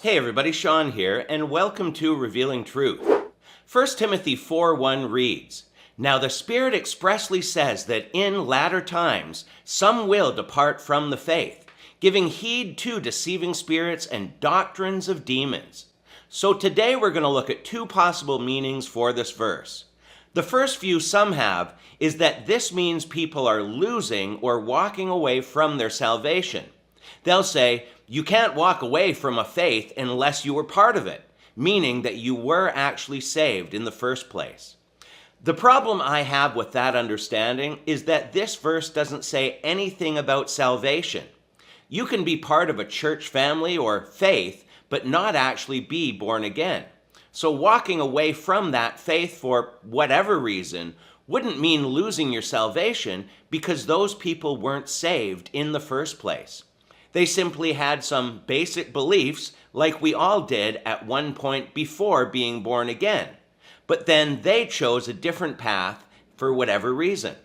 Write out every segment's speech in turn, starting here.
Hey everybody, Sean here, and welcome to Revealing Truth. 1 Timothy 4:1 reads, "Now the Spirit expressly says that in latter times some will depart from the faith, giving heed to deceiving spirits and doctrines of demons." So today we're going to look at two possible meanings for this verse. The first view some have is that this means people are losing or walking away from their salvation. They'll say, you can't walk away from a faith unless you were part of it, meaning that you were actually saved in the first place. The problem I have with that understanding is that this verse doesn't say anything about salvation. You can be part of a church family or faith, but not actually be born again. So walking away from that faith for whatever reason wouldn't mean losing your salvation because those people weren't saved in the first place. They simply had some basic beliefs like we all did at one point before being born again. But then they chose a different path for whatever reason.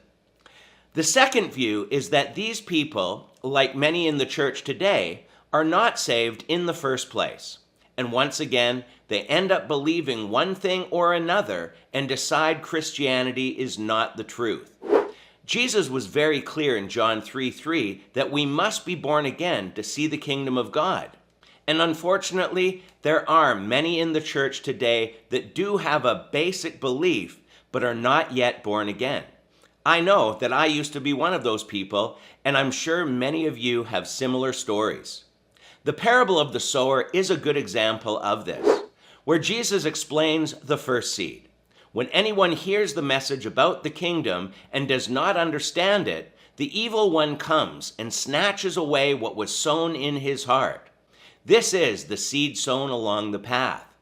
The second view is that these people, like many in the church today, are not saved in the first place. And once again, they end up believing one thing or another and decide Christianity is not the truth. Jesus was very clear in John 3:3 that we must be born again to see the kingdom of God. And unfortunately, there are many in the church today that do have a basic belief but are not yet born again. I know that I used to be one of those people, and I'm sure many of you have similar stories. The parable of the sower is a good example of this, where Jesus explains the first seed. When anyone hears the message about the kingdom and does not understand it, the evil one comes and snatches away what was sown in his heart. This is the seed sown along the path.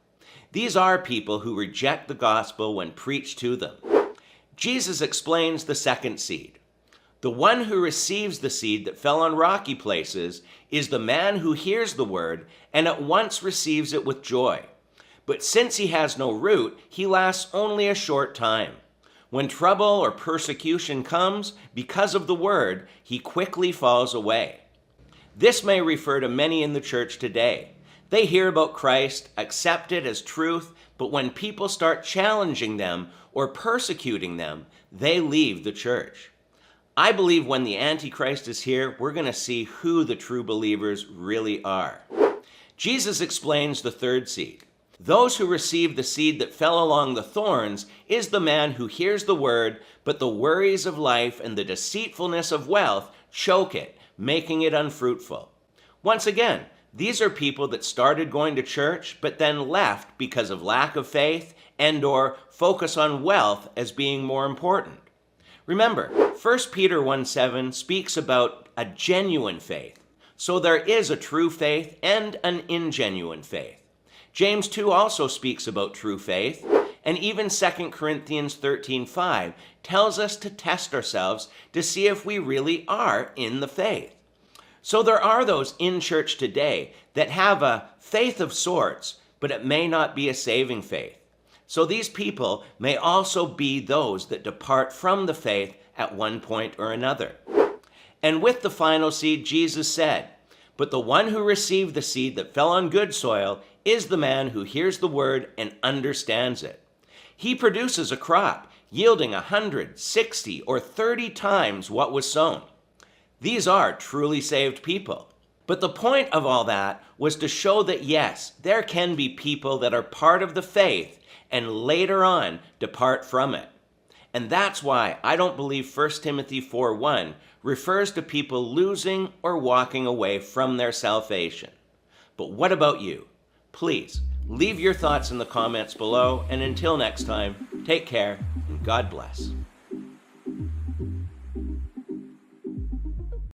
These are people who reject the gospel when preached to them. Jesus explains the second seed. The one who receives the seed that fell on rocky places is the man who hears the word and at once receives it with joy. But since he has no root, he lasts only a short time. When trouble or persecution comes because of the word, he quickly falls away. This may refer to many in the church today. They hear about Christ, accept it as truth, but when people start challenging them or persecuting them, they leave the church. I believe when the Antichrist is here, we're going to see who the true believers really are. Jesus explains the third seed. Those who receive the seed that fell along the thorns is the man who hears the word, but the worries of life and the deceitfulness of wealth choke it, making it unfruitful. Once again, these are people that started going to church, but then left because of lack of faith and/or focus on wealth as being more important. Remember, 1 Peter 1:7 speaks about a genuine faith. So there is a true faith and an ingenuine faith. James 2 also speaks about true faith, and even 2 Corinthians 13:5 tells us to test ourselves to see if we really are in the faith. So there are those in church today that have a faith of sorts, but it may not be a saving faith. So these people may also be those that depart from the faith at one point or another. And with the final seed, Jesus said, "But the one who received the seed that fell on good soil is the man who hears the word and understands it. He produces a crop yielding 100, 60, or 30 times what was sown." These are truly saved people. But the point of all that was to show that yes, there can be people that are part of the faith and later on depart from it. And that's why I don't believe 1 Timothy 4:1 refers to people losing or walking away from their salvation. But what about you? Please leave your thoughts in the comments below, and until next time, take care and God bless.